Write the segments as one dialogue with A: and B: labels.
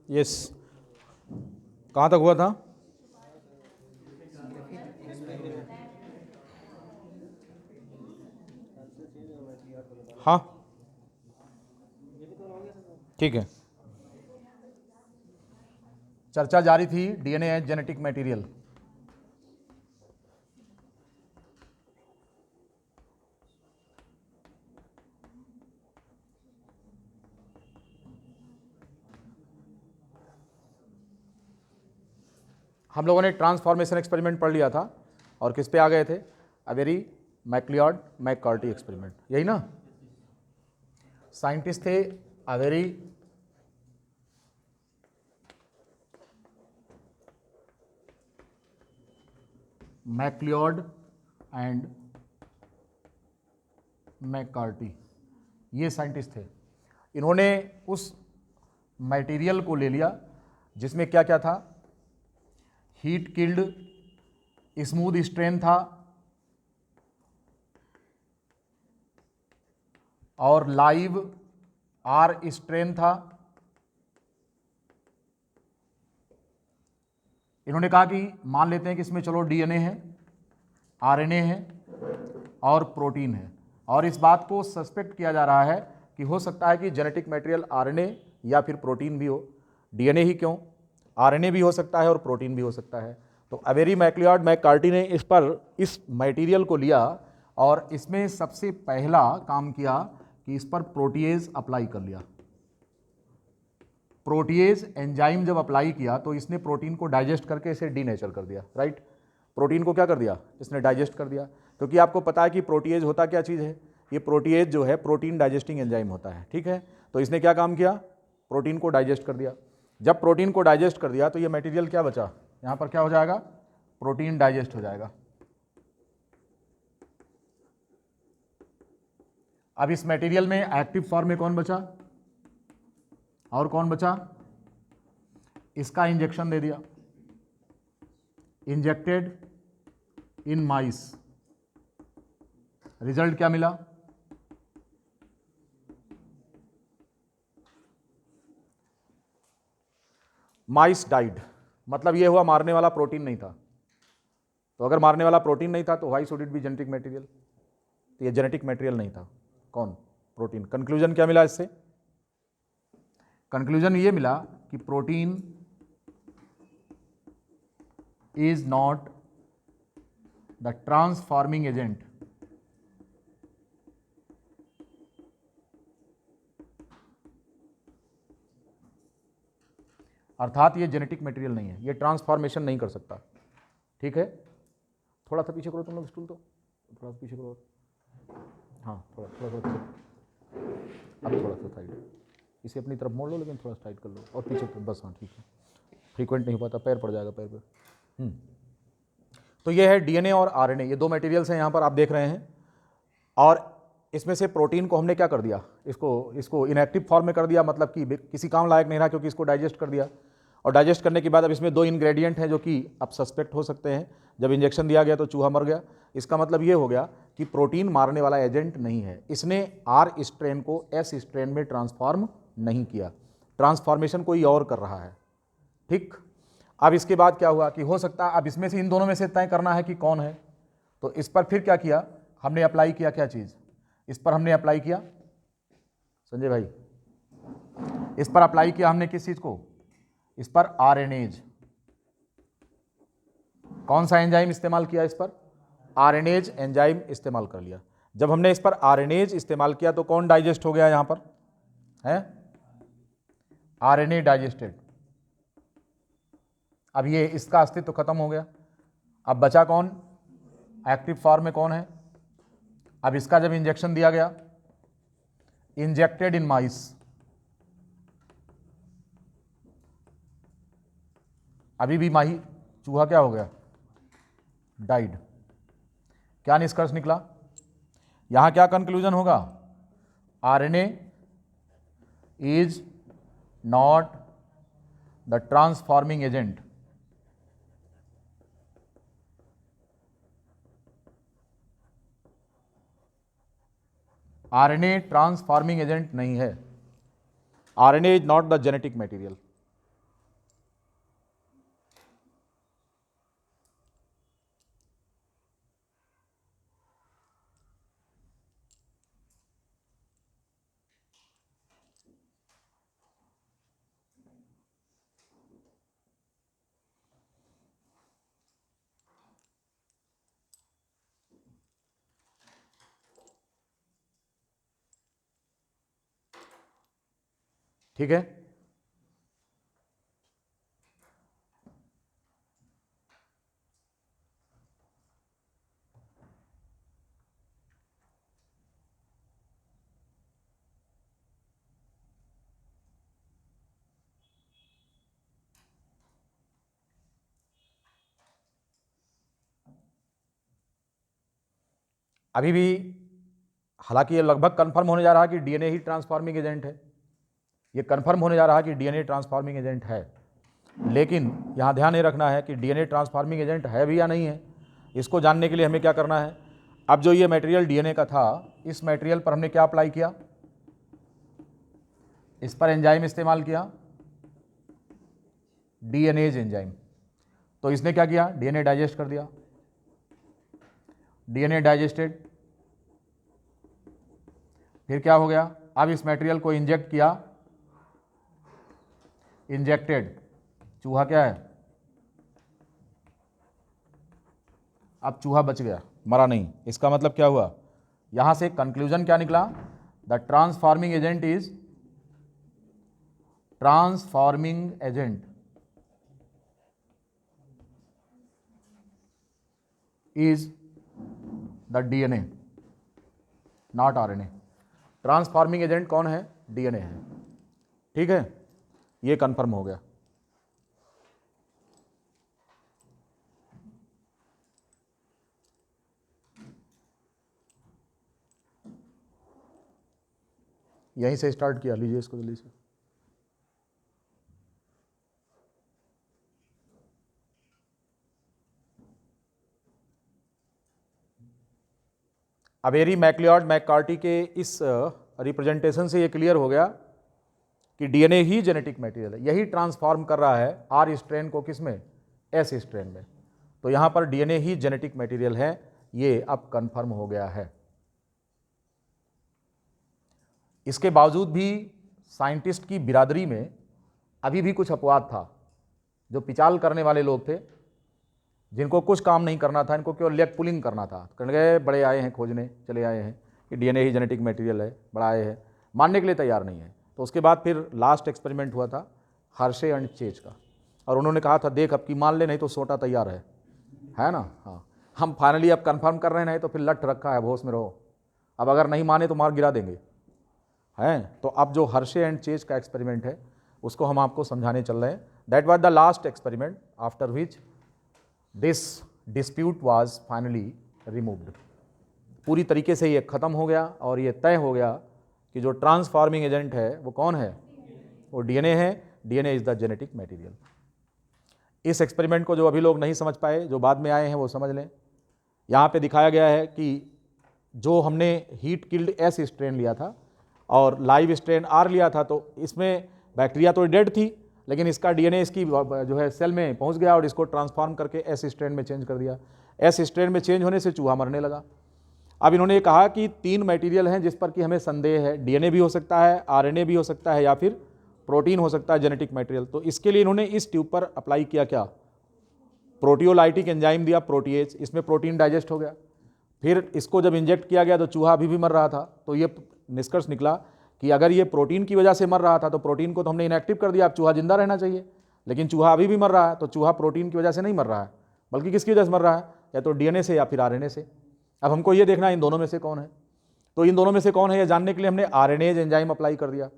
A: Yes, कहाँ तक हुआ था? हाँ ठीक है, चर्चा जारी थी डीएनए एज जेनेटिक मटेरियल। हम लोगों ने ट्रांसफॉर्मेशन एक्सपेरिमेंट पढ़ लिया था और किस पे आ गए थे? अवेरी मैक्लियॉड मैककार्टी एक्सपेरिमेंट, यही ना? साइंटिस्ट थे अवेरी मैक्लियॉड एंड मैककार्टी, ये साइंटिस्ट थे। इन्होंने उस मटेरियल को ले लिया जिसमें क्या क्या था? हीट किल्ड स्मूथ स्ट्रेन था और लाइव आर स्ट्रेन था। इन्होंने कहा कि मान लेते हैं कि इसमें चलो डीएनए है, आरएनए है और प्रोटीन है, और इस बात को सस्पेक्ट किया जा रहा है कि हो सकता है कि जेनेटिक मटेरियल आरएनए या फिर प्रोटीन भी हो। डीएनए ही क्यों, आरएनए भी हो सकता है और प्रोटीन भी हो सकता है। तो अवेरी मैक्लियॉड मैककार्टी ने इस मटेरियल को लिया और इसमें सबसे पहला काम किया कि इस पर प्रोटीएज अप्लाई कर लिया। प्रोटीएज एंजाइम जब अप्लाई किया तो इसने प्रोटीन को डाइजेस्ट करके इसे डीनेचर कर दिया, राइट? प्रोटीन को क्या कर दिया? इसने डाइजेस्ट कर दिया, क्योंकि आपको पता है कि प्रोटीएज होता क्या चीज़ है? ये प्रोटीएज जो है प्रोटीन डाइजेस्टिंग एंजाइम होता है, ठीक है? तो इसने क्या काम किया? प्रोटीन को डाइजेस्ट कर दिया। जब प्रोटीन को डाइजेस्ट कर दिया तो ये मटेरियल क्या बचा? यहाँ पर क्या हो जाएगा? प्रोटीन डाइजेस्ट हो जाएगा। अब इस मटेरियल में एक्टिव फॉर्म में कौन बचा और कौन बचा? इसका इंजेक्शन दे दिया, इंजेक्टेड इन माइस। रिजल्ट क्या मिला? माइस डाइड। मतलब ये हुआ मारने वाला प्रोटीन नहीं था। तो अगर मारने वाला प्रोटीन नहीं था तो why should it be genetic material? तो ये जेनेटिक मटेरियल नहीं था। कौन? प्रोटीन। कंक्लूजन क्या मिला इससे? कंक्लूजन ये मिला कि protein is not the transforming agent अर्थात ये जेनेटिक मटेरियल नहीं है, ये ट्रांसफॉर्मेशन नहीं कर सकता, ठीक है? थोड़ा सा पीछे करो तुम लोग स्टूल, तो थोड़ा सा पीछे करो। हाँ थोड़ा थोड़ा थोड़ा, अब थोड़ा सा साइड, इसे अपनी तरफ मोड़ लो लेकिन थोड़ा टाइट कर लो और पीछे तो बस। हाँ ठीक है, फ्रीक्वेंट नहीं हो पाता, पैर पड़ जाएगा पैर पे। तो ये है डीएनए और आरएनए, ये दो मटेरियल्स हैं यहाँ पर आप देख रहे हैं। और इसमें से प्रोटीन को हमने क्या कर दिया? इसको इनएक्टिव फॉर्म में कर दिया, मतलब कि किसी काम लायक नहीं रहा, क्योंकि इसको डाइजेस्ट कर दिया। और डाइजेस्ट करने के बाद अब इसमें दो इंग्रेडिएंट हैं जो कि अब सस्पेक्ट हो सकते हैं। जब इंजेक्शन दिया गया तो चूहा मर गया। इसका मतलब ये हो गया कि प्रोटीन मारने वाला एजेंट नहीं है। इसने आर स्ट्रेन को एस स्ट्रेन में ट्रांसफॉर्म नहीं किया, ट्रांसफॉर्मेशन कोई और कर रहा है, ठीक? अब इसके बाद क्या हुआ कि हो सकता है अब इसमें से इन दोनों में से तय करना है कि कौन है। तो इस पर फिर क्या किया हमने? अप्लाई किया क्या चीज़? इस पर हमने अप्लाई किया, संजय भाई, इस पर अप्लाई किया हमने किस चीज़ को? इस पर आरएनएज। कौन सा एंजाइम इस्तेमाल किया? इस पर आरएनएज एंजाइम इस्तेमाल कर लिया। जब हमने इस पर आरएनएज इस्तेमाल किया तो कौन डाइजेस्ट हो गया? यहां पर है आरएनए डाइजेस्टेड। अब ये इसका अस्तित्व खत्म हो गया। अब बचा कौन? एक्टिव फॉर्म में कौन है? अब इसका जब इंजेक्शन दिया गया, इंजेक्टेड इन माइस, अभी भी माही चूहा क्या हो गया? डाइड। क्या निष्कर्ष निकला? यहां क्या कंक्लूजन होगा? RNA is not the transforming agent RNA transforming agent नहीं है। RNA is not the genetic material. ठीक है। अभी भी हालांकि ये लगभग कंफर्म होने जा रहा है कि डीएनए ही ट्रांसफॉर्मिंग एजेंट है, ये कंफर्म होने जा रहा है कि डीएनए ट्रांसफॉर्मिंग एजेंट है, लेकिन यहाँ ध्यान ये रखना है कि डीएनए ट्रांसफॉर्मिंग एजेंट है भी या नहीं है। इसको जानने के लिए हमें क्या करना है, अब जो ये मटेरियल डीएनए का था, इस मटेरियल पर हमने क्या अप्लाई किया, इस पर एंजाइम इस्तेमाल किया, डीएनएज एंजाइम। तो इसने क्या किया, डीएनए डाइजेस्ट कर दिया, डीएनए डाइजेस्टेड। फिर क्या हो गया, अब इस मटेरियल को इंजेक्ट किया, इंजेक्टेड। चूहा क्या है, अब चूहा बच गया, मरा नहीं। इसका मतलब क्या हुआ, यहां से कंक्लूजन क्या निकला, the transforming agent is the DNA, not RNA. Transforming agent कौन है, डीएनए है। ठीक है, ये कंफर्म हो गया। यहीं से स्टार्ट किया, लीजिए इसको जल्दी से। अवेरी मैक्लियॉड मैककार्टी के इस रिप्रेजेंटेशन से ये क्लियर हो गया कि डीएनए ही जेनेटिक मटेरियल है, यही ट्रांसफॉर्म कर रहा है आर स्ट्रेन को, किसमें, एस स्ट्रेन में। तो यहां पर डीएनए ही जेनेटिक मटेरियल है, ये अब कंफर्म हो गया है। इसके बावजूद भी साइंटिस्ट की बिरादरी में अभी भी कुछ अपवाद था। जो पिचाल करने वाले लोग थे, जिनको कुछ काम नहीं करना था, इनको केवल लेग पुलिंग करना था, कहने गए बड़े आए हैं खोजने, चले आए हैं कि डीएनए ही जेनेटिक मटेरियल है, बड़ा आए हैं, मानने के लिए तैयार नहीं है। तो उसके बाद फिर लास्ट एक्सपेरिमेंट हुआ था हर्शे एंड चेज का, और उन्होंने कहा था देख अब की मान ले, नहीं तो सोटा तैयार है ना। हाँ, हम फाइनली अब कंफर्म कर रहे हैं, नहीं तो फिर लट रखा है, होश में रहो, अब अगर नहीं माने तो मार गिरा देंगे, हैं। तो अब जो हर्शे एंड चेज का एक्सपेरिमेंट है उसको हम आपको समझाने चल रहे हैं। That was the last experiment after which this dispute was finally removed. पूरी तरीके से ये ख़त्म हो गया और ये तय हो गया कि जो ट्रांसफॉर्मिंग एजेंट है वो कौन है, वो डीएनए है। DNA is the genetic material. इस एक्सपेरिमेंट को जो अभी लोग नहीं समझ पाए, जो बाद में आए हैं वो समझ लें। यहाँ पे दिखाया गया है कि जो हमने हीट किल्ड एस स्ट्रेन लिया था और लाइव स्ट्रेन आर लिया था, तो इसमें बैक्टीरिया तो डेड थी, लेकिन इसका डीएनए इसकी जो है सेल में पहुंच गया और इसको ट्रांसफॉर्म करके एस स्ट्रेन में चेंज कर दिया। एस स्ट्रेन में चेंज होने से चूहा मरने लगा। अब इन्होंने ये कहा कि 3 मटेरियल हैं जिस पर कि हमें संदेह है, डीएनए भी हो सकता है, आरएनए भी हो सकता है, या फिर प्रोटीन हो सकता है जेनेटिक मटेरियल। तो इसके लिए इन्होंने इस ट्यूब पर अप्लाई किया क्या, प्रोटियोलाइटिक एंजाइम दिया, प्रोटीएज। इसमें प्रोटीन डाइजेस्ट हो गया। फिर इसको जब इंजेक्ट किया गया तो चूहा अभी भी मर रहा था। तो ये निष्कर्ष निकला कि अगर ये प्रोटीन की वजह से मर रहा था तो प्रोटीन को तो हमने इनएक्टिव कर दिया, अब चूहा जिंदा रहना चाहिए, लेकिन चूहा अभी भी मर रहा है। तो चूहा प्रोटीन की वजह से नहीं मर रहा है, बल्कि किसकी वजह से मर रहा है, या तो डीएनए से या फिर आरएनए से। अब हमको ये देखना है इन दोनों में से कौन है। तो इन दोनों में से कौन है ये जानने के लिए हमने आरएनएज एंजाइम अप्लाई कर दिया।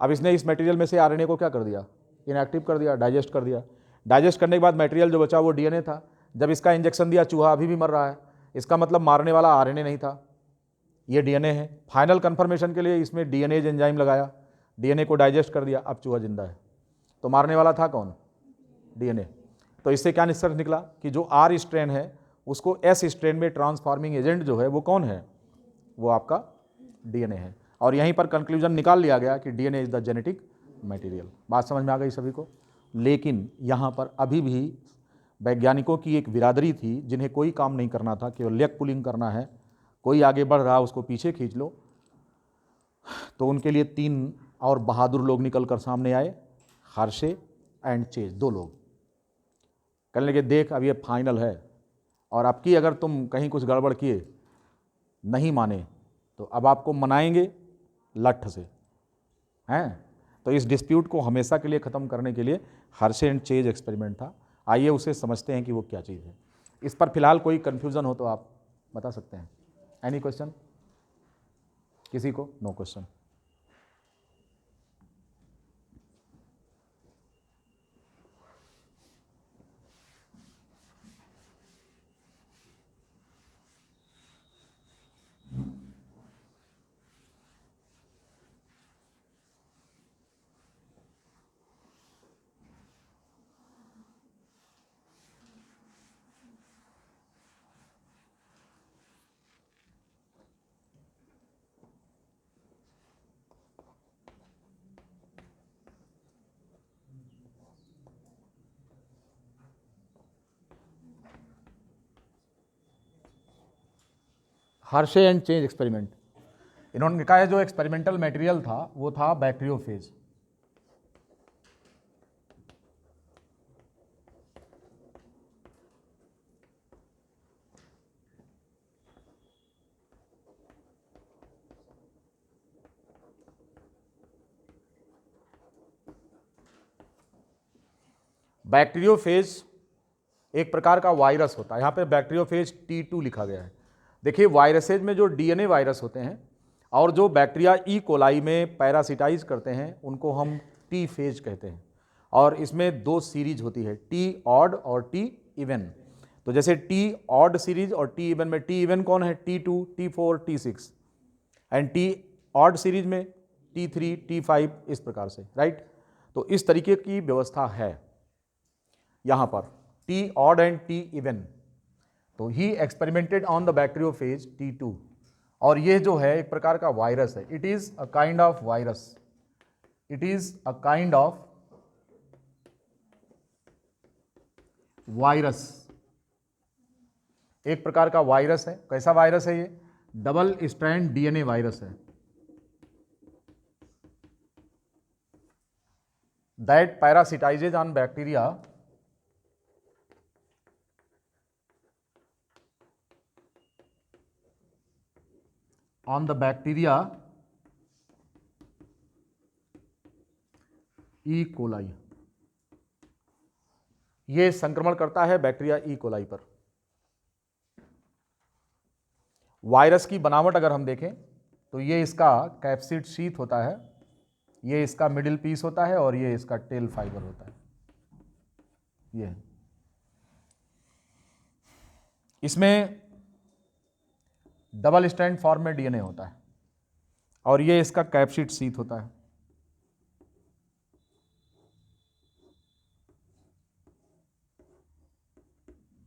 A: अब इसने इस मटेरियल में से आरएनए को क्या कर दिया, इनएक्टिव कर दिया, डाइजेस्ट कर दिया। डाइजेस्ट करने के बाद मटेरियल जो बचा वो डीएनए था। जब इसका इंजेक्शन दिया चूहा अभी भी मर रहा है, इसका मतलब मारने वाला आरएनए नहीं था, ये डीएनए है। फाइनल कंफर्मेशन के लिए इसमें डीएनएज एंजाइम लगाया, डीएनए को डाइजेस्ट कर दिया, अब चूहा जिंदा है। तो मारने वाला था कौन, डीएनए। तो इससे क्या निष्कर्ष निकला कि जो आर स्ट्रेन है उसको एस स्ट्रेन में ट्रांसफॉर्मिंग एजेंट जो है वो कौन है, वो आपका डीएनए है। और यहीं पर कंक्लूजन निकाल लिया गया कि DNA is the genetic material. बात समझ में आ गई सभी को। लेकिन यहाँ पर अभी भी वैज्ञानिकों की एक बिरादरी थी जिन्हें कोई काम नहीं करना था, केवल लेग पुलिंग करना है। कोई आगे बढ़ रहा उसको पीछे खींच लो। तो उनके लिए 3 और बहादुर लोग निकल कर सामने आए, हर्शे एंड चेज, 2 लोग। कहने लगे देख अब ये फाइनल है, और आपकी अगर तुम कहीं कुछ गड़बड़ किए, नहीं माने, तो अब आपको मनाएंगे लठ से, हैं। तो इस डिस्प्यूट को हमेशा के लिए ख़त्म करने के लिए हर्शे एंड चेज एक्सपेरिमेंट था। आइए उसे समझते हैं कि वो क्या चीज़ है। इस पर फिलहाल कोई कन्फ्यूज़न हो तो आप बता सकते हैं। Any question? किसी को? No question. Hershey and Chase experiment, इन्होंने कहा है जो एक्सपेरिमेंटल मटेरियल था वो था बैक्टीरियोफेज। बैक्टीरियोफेज एक प्रकार का वायरस होता है। यहाँ पे बैक्टीरियोफेज T2 लिखा गया है। देखिए वायरसेज में जो DNA वायरस होते हैं और जो बैक्टीरिया ई कोलाई में पैरासिटाइज करते हैं उनको हम टी फेज कहते हैं। और इसमें दो सीरीज होती है, टी ऑड और टी इवन। तो जैसे टी ऑड सीरीज और टी इवन में टी इवन कौन है? T2, T4, T6 and T odd series में T3, T5 इस प्रकार से, राइट। तो इस तरीके की व्यवस्था है यहाँ पर, T odd and T even. तो he experimented on the bacteriophage T2 और ये जो है एक प्रकार का वायरस है। It is a kind of virus, it is a kind of virus, एक प्रकार का वायरस है। कैसा वायरस है ये? डबल स्ट्रैंड DNA वायरस है। That parasitizes on bacteria on the bacteria E. coli। ये संक्रमण करता है बैक्टीरिया ई कोलाई पर। वायरस की बनावट अगर हम देखें तो ये इसका कैप्सिड शीथ होता है, ये इसका मिडिल पीस होता है और ये इसका टेल फाइबर होता है। ये इसमें डबल स्ट्रैंड फॉर्म में DNA होता है और ये इसका कैप्सिड शीथ होता है।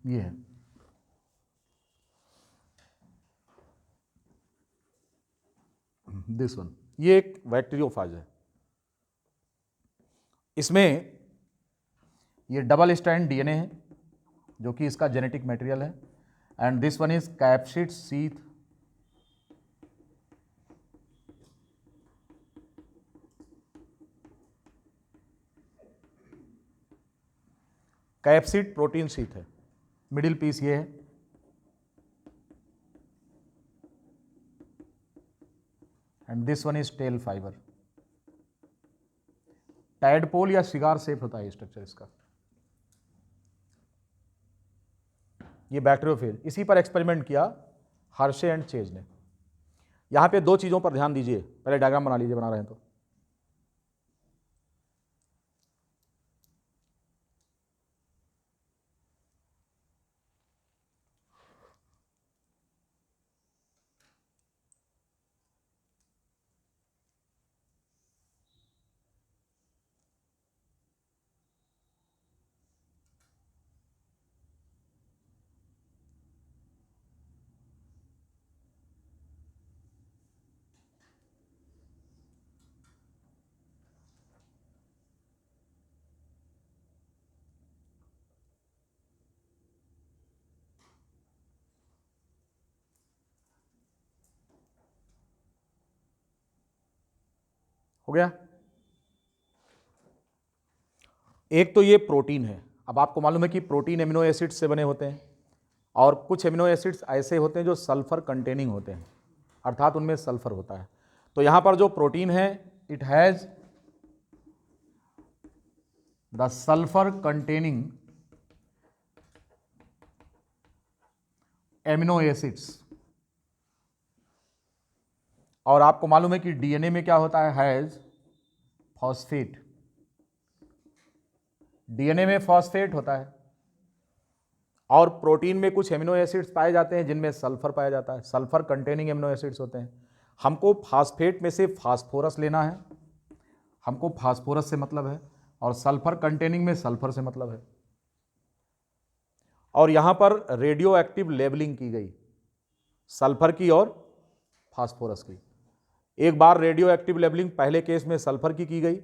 A: ये है। दिस वन, ये एक बैक्टीरियोफेज है। इसमें ये डबल स्ट्रैंड DNA है जो कि इसका जेनेटिक मटेरियल है and this one is capsid sheath capsid protein sheath है। मिडिल पीस ये है and this one is tail fibre. Tadpole या सिगार शेप होता है स्ट्रक्चर इसका। ये बैक्टीरियोफेज, इसी पर एक्सपेरिमेंट किया हर्शे एंड चेज ने। यहां पे दो चीजों पर ध्यान दीजिए, पहले डायग्राम बना लीजिए, बना रहे हैं तो। हो गया। एक तो ये प्रोटीन है। अब आपको मालूम है कि प्रोटीन एमिनो एसिड्स से बने होते हैं और कुछ एमिनो एसिड्स ऐसे होते हैं जो सल्फर कंटेनिंग होते हैं, अर्थात उनमें सल्फर होता है। तो यहाँ पर जो प्रोटीन है it has the sulphur containing amino acids. और आपको मालूम है कि डीएनए में क्या होता है, हैज फॉस्फेट। डीएनए में फॉस्फेट होता है और प्रोटीन में कुछ एमिनो एसिड्स पाए जाते हैं जिनमें सल्फर पाया जाता है, सल्फर कंटेनिंग एमिनो एसिड्स होते हैं। हमको फास्फेट में से फास्फोरस लेना है, हमको फास्फोरस से मतलब है, और सल्फर कंटेनिंग में सल्फर से मतलब है। और यहां पर रेडियो एक्टिव लेबलिंग की गई सल्फर की और फास्फोरस की। एक बार रेडियो एक्टिव लेबलिंग पहले केस में सल्फर की गई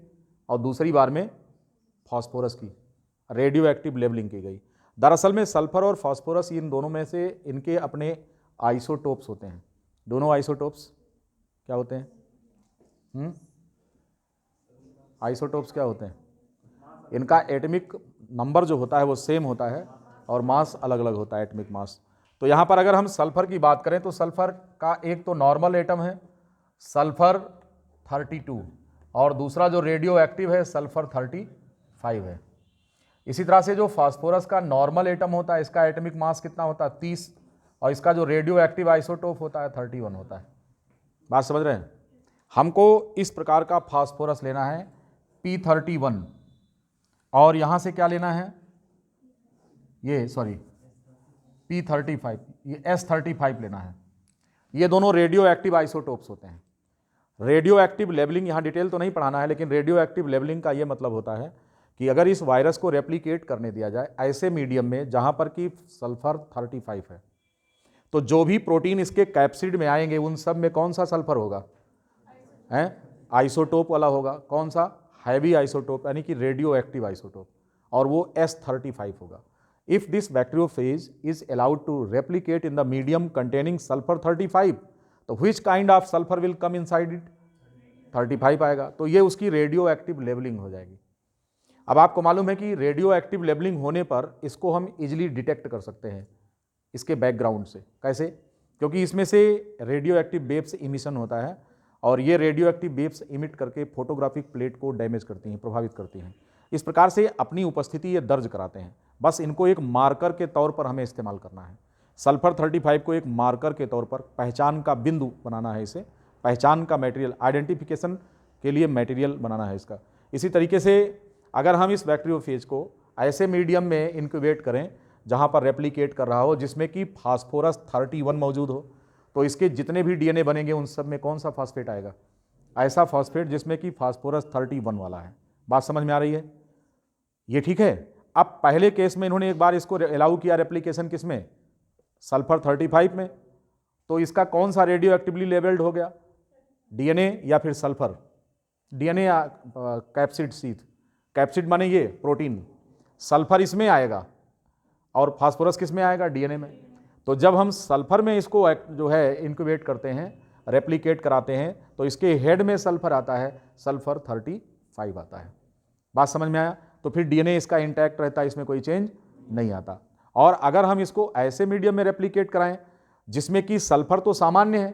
A: और दूसरी बार में फास्फोरस की रेडियो एक्टिव लेबलिंग की गई। दरअसल में सल्फर और फास्फोरस इन दोनों में से इनके अपने आइसोटोप्स होते हैं। दोनों आइसोटोप्स क्या होते हैं? आइसोटोप्स क्या होते हैं? इनका एटमिक नंबर जो होता है वो सेम होता है और मास अलग अलग होता है, एटमिक मास। तो यहाँ पर अगर हम सल्फर की बात करें तो सल्फर का एक तो नॉर्मल एटम है सल्फर 32 और दूसरा जो रेडियो एक्टिव है सल्फर 35 है। इसी तरह से जो फास्फोरस का नॉर्मल एटम होता है इसका एटमिक मास कितना होता है 30 और इसका जो रेडियो एक्टिव आइसोटोप होता है 31 होता है। बात समझ रहे हैं? हमको इस प्रकार का फास्फोरस लेना है P31 और यहाँ से क्या लेना है, ये सॉरी P35, ये S35 लेना है। ये दोनों रेडियो एक्टिव आइसोटोप्स होते हैं। रेडियो एक्टिव लेबलिंग यहाँ डिटेल तो नहीं पढ़ाना है, लेकिन रेडियो एक्टिव लेबलिंग का ये मतलब होता है कि अगर इस वायरस को रेप्लिकेट करने दिया जाए ऐसे मीडियम में जहाँ पर कि सल्फर 35 है, तो जो भी प्रोटीन इसके कैप्सिड में आएंगे उन सब में कौन सा सल्फर होगा? आइसोटोप वाला होगा। कौन सा? हैवी आइसोटोप, यानी कि रेडियो एक्टिव आइसोटोप, और वो S35 होगा। If this bacteriophage is allowed to replicate in the medium containing sulphur 35, तो which kind of sulphur will come inside it? 35 आएगा। तो ये उसकी रेडियो एक्टिव लेबलिंग हो जाएगी। अब आपको मालूम है कि रेडियो एक्टिव लेबलिंग होने पर इसको हम इजिली डिटेक्ट कर सकते हैं इसके बैकग्राउंड से। कैसे? क्योंकि इसमें से रेडियो एक्टिव वेव्स इमिशन होता है और ये रेडियो एक्टिव वेव्स इमिट करके फोटोग्राफिक प्लेट को डैमेज करती हैं, प्रभावित करती हैं। इस प्रकार से अपनी उपस्थिति ये दर्ज कराते हैं। बस इनको एक मार्कर के तौर पर हमें इस्तेमाल करना है। सल्फर 35 को एक मार्कर के तौर पर पहचान का बिंदु बनाना है, इसे पहचान का मटेरियल, आइडेंटिफिकेशन के लिए मटेरियल बनाना है इसका। इसी तरीके से अगर हम इस बैक्टीरियोफेज को ऐसे मीडियम में इंक्यूबेट करें जहाँ पर रेप्लिकेट कर रहा हो जिसमें कि फास्फोरस 31 मौजूद हो, तो इसके जितने भी डीएनए बनेंगे उन सब में कौन सा फास्फेट आएगा? ऐसा फास्फेट जिसमें कि फास्फोरस 31 वाला है। बात समझ में आ रही है? ये ठीक है। अब पहले केस में इन्होंने एक बार इसको अलाउ किया रेप्लिकेशन किसमें? सल्फर 35 में। तो इसका कौन सा रेडियो एक्टिवली लेबल्ड हो गया? डीएनए या फिर सल्फर? डीएनए या कैप्सिड सीथ? कैप्सिड माने ये प्रोटीन, सल्फर इसमें आएगा और फास्फोरस किस में आएगा? डीएनए में। तो जब हम सल्फर में इसको जो है इंक्यूबेट करते हैं, रेप्लिकेट कराते हैं, तो इसके हेड में सल्फर आता है, सल्फर 35 आता है। बात समझ में आया? तो फिर डीएनए इसका इंटैक्ट रहता है, इसमें कोई चेंज नहीं आता। और अगर हम इसको ऐसे मीडियम में रेप्लिकेट कराएं जिसमें कि सल्फर तो सामान्य है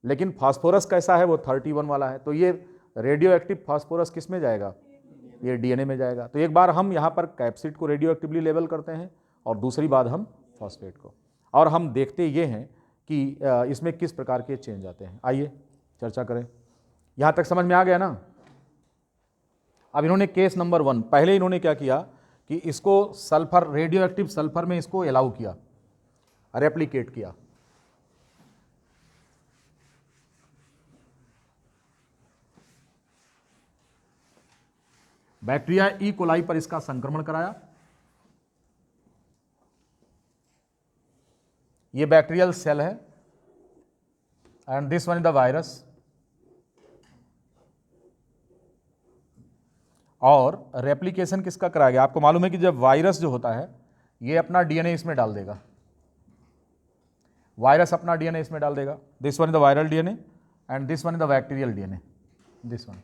A: लेकिन फास्फोरस कैसा है? वो 31 वाला है, तो ये रेडियो एक्टिव फास्फोरस किस में जाएगा? ये डीएनए में जाएगा। तो एक बार हम यहाँ पर कैप्सिड को रेडियो एक्टिवली लेबल करते हैं और दूसरी बार हम फॉस्फेट को, और हम देखते ये हैं कि इसमें किस प्रकार के चेंज आते हैं। आइए चर्चा करें। यहाँ तक समझ में आ गया ना? अब इन्होंने केस नंबर 1, पहले इन्होंने क्या किया कि इसको सल्फर, रेडियो एक्टिव सल्फर में इसको अलाउ किया, रेप्लिकेट किया। बैक्टीरिया ई कोलाई पर इसका संक्रमण कराया। ये बैक्टीरियल सेल है and this one is the virus. और रेप्लिकेशन किसका कराया गया? आपको मालूम है कि जब वायरस जो होता है ये अपना डीएनए इसमें डाल देगा, वायरस अपना डीएनए इसमें डाल देगा। This one is the viral DNA and this one is the bacterial DNA. This one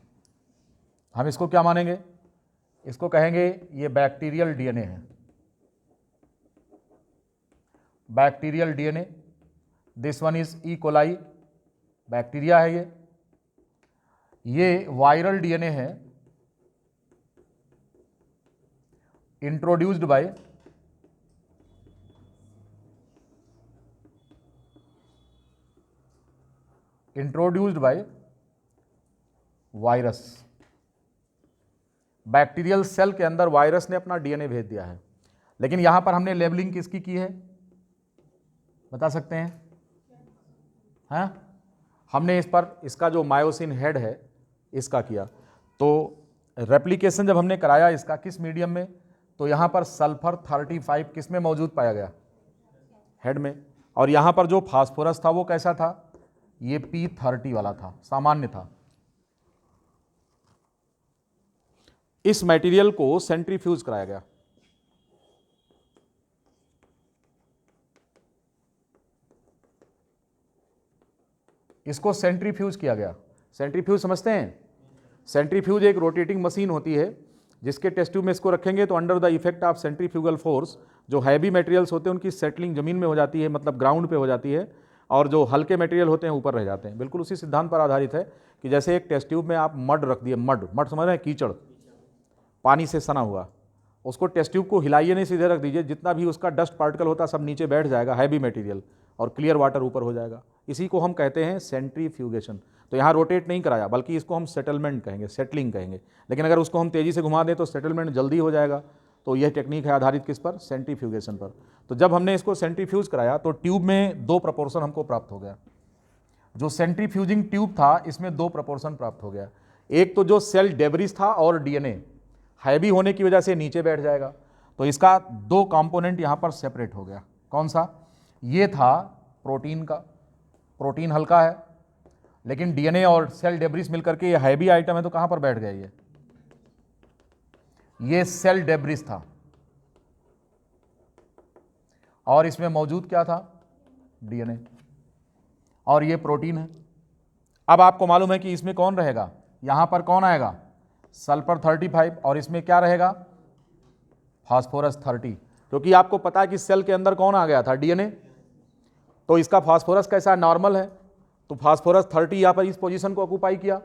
A: हम इसको क्या मानेंगे? इसको कहेंगे ये बैक्टीरियल डीएनए है, bacterial DNA. This one is E coli, bacteria है ये वायरल डीएनए है, introduced by virus. Bacterial cell के अंदर वायरस ने अपना डीएनए भेज दिया है, लेकिन यहां पर हमने लेबलिंग किसकी की है, बता सकते हैं? हाँ, हमने इस पर इसका जो मायोसिन हेड है इसका किया। तो रेप्लिकेशन जब हमने कराया इसका किस मीडियम में, तो यहां पर सल्फर 35 किस में मौजूद पाया गया, हेड में। और यहां पर जो फास्फोरस था वो कैसा था, ये P30 वाला था, सामान्य था। इस मटेरियल को सेंट्रीफ्यूज कराया गया। इसको सेंट्रीफ्यूज किया गया। सेंट्रीफ्यूज समझते हैं? सेंट्रीफ्यूज एक रोटेटिंग मशीन होती है जिसके टेस्ट ट्यूब में इसको रखेंगे तो under the effect of centrifugal force जो हैवी मटेरियल्स होते हैं उनकी सेटलिंग जमीन में हो जाती है, मतलब ग्राउंड पे हो जाती है, और जो हल्के मटेरियल होते हैं ऊपर रह जाते हैं। बिल्कुल उसी सिद्धांत पर आधारित है कि जैसे एक टेस्ट ट्यूब में आप मड रख दिए, मड समझ रहे हैं, कीचड़, पानी से सना हुआ, उसको टेस्ट ट्यूब को हिलाइए नहीं, सीधे रख दीजिए, जितना भी उसका डस्ट पार्टिकल होता है सब नीचे बैठ जाएगा, हैवी मटेरियल, और क्लियर वाटर ऊपर हो जाएगा। इसी को हम कहते हैं सेंट्रीफ्यूगेशन। तो यहाँ रोटेट नहीं कराया, बल्कि इसको हम सेटलमेंट कहेंगे, सेटलिंग कहेंगे। लेकिन अगर उसको हम तेज़ी से घुमा दें तो सेटलमेंट जल्दी हो जाएगा। तो यह टेक्निक है आधारित किस पर, सेंट्रीफ्यूगेशन पर। तो जब हमने इसको सेंट्रीफ्यूज कराया तो ट्यूब में 2 प्रपोर्शन हमको प्राप्त हो गया। जो सेंट्रीफ्यूजिंग ट्यूब था इसमें 2 प्रपोर्शन प्राप्त हो गया। एक तो जो सेल डेब्रिस था और डीएनए हैवी होने की वजह से नीचे बैठ जाएगा, तो इसका 2 कंपोनेंट यहाँ पर सेपरेट हो गया। कौन सा, ये था प्रोटीन का, प्रोटीन हल्का है, लेकिन डीएनए और सेल डेब्रिस मिलकर के ये हैवी आइटम है, तो कहां पर बैठ गया, ये सेल डेब्रिस था, और इसमें मौजूद क्या था, डीएनए, और ये प्रोटीन है। अब आपको मालूम है कि इसमें कौन रहेगा, यहां पर कौन आएगा, सल्फर 35, और इसमें क्या रहेगा, फास्फोरस 30, क्योंकि आपको पता है कि सेल के अंदर कौन आ गया था, डीएनए। तो इसका फास्फोरस कैसा, नॉर्मल है, तो फास्फोरस 30 यहाँ पर इस पोजीशन को ऑक्यूपाई किया।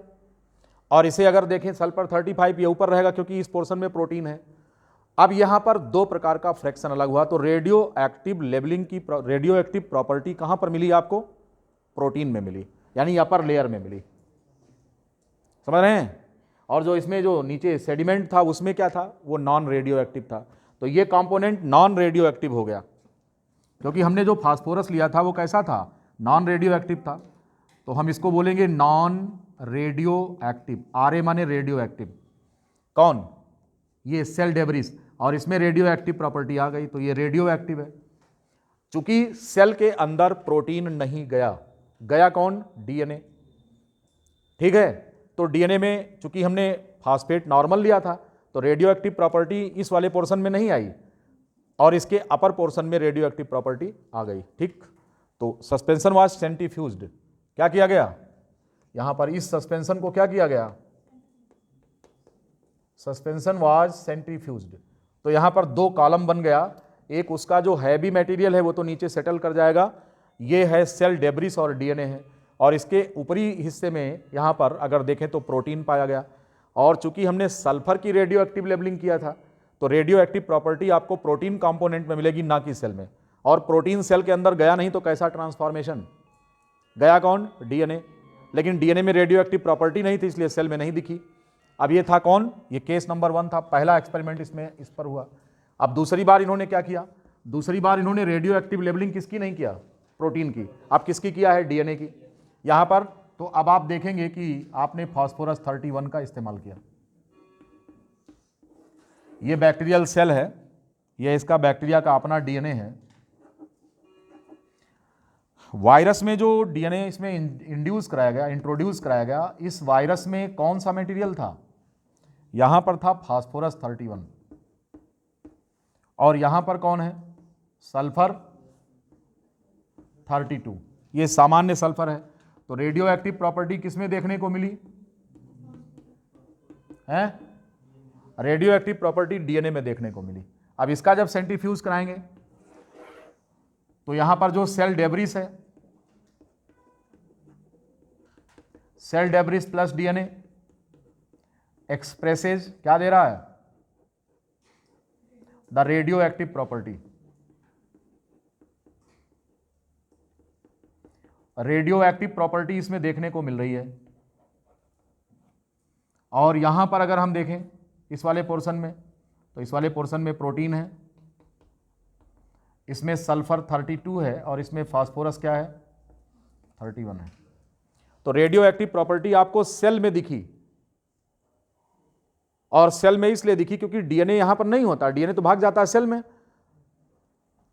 A: और इसे अगर देखें सल्फर 35 ये ऊपर रहेगा क्योंकि इस पोर्शन में प्रोटीन है। अब यहाँ पर 2 प्रकार का फ्रैक्शन अलग हुआ। तो रेडियो एक्टिव लेबलिंग की रेडियो एक्टिव प्रॉपर्टी कहाँ पर मिली आपको, प्रोटीन में मिली, यानी अपर लेयर में मिली, समझ रहे हैं। और जो इसमें जो नीचे सेडिमेंट था उसमें क्या था, वो नॉन रेडियो एक्टिव था। तो ये कंपोनेंट नॉन रेडियो एक्टिव हो गया, क्योंकि हमने जो फास्फोरस लिया था वो कैसा था, नॉन रेडियो एक्टिव था। तो हम इसको बोलेंगे non radio active, R A माने रेडियो एक्टिव। कौन, ये सेल डेब्रिस, और इसमें रेडियो एक्टिव प्रॉपर्टी आ गई, तो ये रेडियो एक्टिव है। चूंकि सेल के अंदर प्रोटीन नहीं गया, गया कौन, डीएनए, ठीक है। तो डीएनए में चूंकि हमने फास्फेट नॉर्मल लिया था, तो रेडियो एक्टिव प्रॉपर्टी इस वाले पोर्शन में नहीं आई, और इसके अपर पोर्शन में रेडियो एक्टिव प्रॉपर्टी आ गई, ठीक। तो सस्पेंशन वाज सेंट्रीफ्यूज्ड, क्या किया गया, यहां पर इस सस्पेंशन को क्या किया गया, सस्पेंशन वाज सेंट्रीफ्यूज्ड। तो यहां पर 2 कॉलम बन गया, एक उसका जो हैवी मटेरियल है वो तो नीचे सेटल कर जाएगा, ये है सेल डेब्रिस और डीएनए है, और इसके ऊपरी हिस्से में यहां पर अगर देखें तो प्रोटीन पाया गया। और चूंकि हमने सल्फर की रेडियो एक्टिव लेबलिंग किया था, तो रेडियो एक्टिव प्रॉपर्टी आपको प्रोटीन कंपोनेंट में मिलेगी, ना कि सेल में। और प्रोटीन सेल के अंदर गया नहीं तो कैसा ट्रांसफॉर्मेशन, गया कौन, डीएनए, लेकिन डीएनए में रेडियो एक्टिव प्रॉपर्टी नहीं थी इसलिए सेल में नहीं दिखी। अब ये था कौन, ये केस नंबर 1 था, पहला एक्सपेरिमेंट इसमें इस पर हुआ। अब दूसरी बार इन्होंने क्या किया, दूसरी बार इन्होंने रेडियो एक्टिव लेबलिंग किसकी नहीं किया, प्रोटीन की, अब किसकी किया है, डीएनए की यहां पर। तो अब आप देखेंगे कि आपने फास्फोरस 31 का इस्तेमाल किया। ये बैक्टीरियल सेल है, ये इसका बैक्टीरिया का अपना डीएनए है। वायरस में जो डीएनए इसमें इंड्यूस कराया गया, इंट्रोड्यूस कराया गया, इस वायरस में कौन सा मटेरियल था, यहां पर था फास्फोरस 31, और यहां पर कौन है, सल्फर 32, ये सामान्य सल्फर है। तो रेडियो एक्टिव प्रॉपर्टी किसमें देखने को मिली है, रेडियो एक्टिव प्रॉपर्टी डीएनए में देखने को मिली। अब इसका जब सेंट्रीफ्यूज कराएंगे तो यहां पर जो सेल डेब्रिस है, cell debris plus DNA expresses क्या दे रहा है, the radioactive property, radioactive property इसमें देखने को मिल रही है। और यहां पर अगर हम देखें इस वाले पोर्शन में, तो इस वाले पोर्शन में प्रोटीन है, इसमें सल्फर 32 है और इसमें फास्फोरस क्या है 31 है। तो रेडियो एक्टिव प्रॉपर्टी आपको सेल में दिखी, और सेल में इसलिए दिखी क्योंकि डीएनए यहां पर नहीं होता, डीएनए तो भाग जाता है सेल में।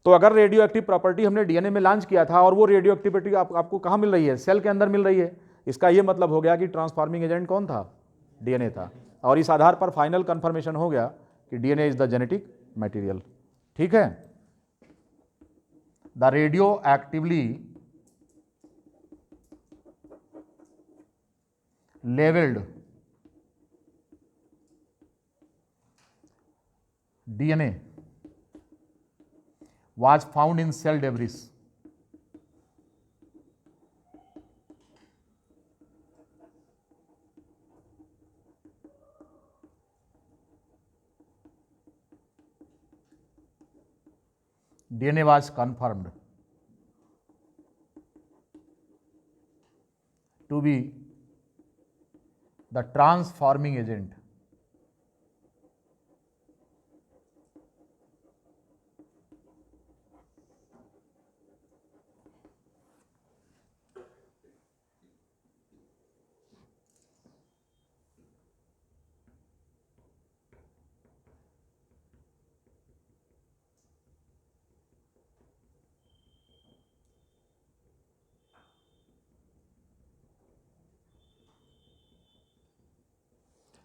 A: तो अगर रेडियो एक्टिव प्रॉपर्टी हमने डीएनए में लॉन्च किया था और वो रेडियो एक्टिविटी आपको कहां मिल रही है, सेल के अंदर मिल रही है, इसका यह मतलब हो गया कि ट्रांसफॉर्मिंग एजेंट कौन था, डीएनए था। और इस आधार पर फाइनल कंफर्मेशन हो गया कि DNA is the genetic material. ठीक है, the radioactively labelled DNA was found in cell debris. DNA was confirmed to be the transforming agent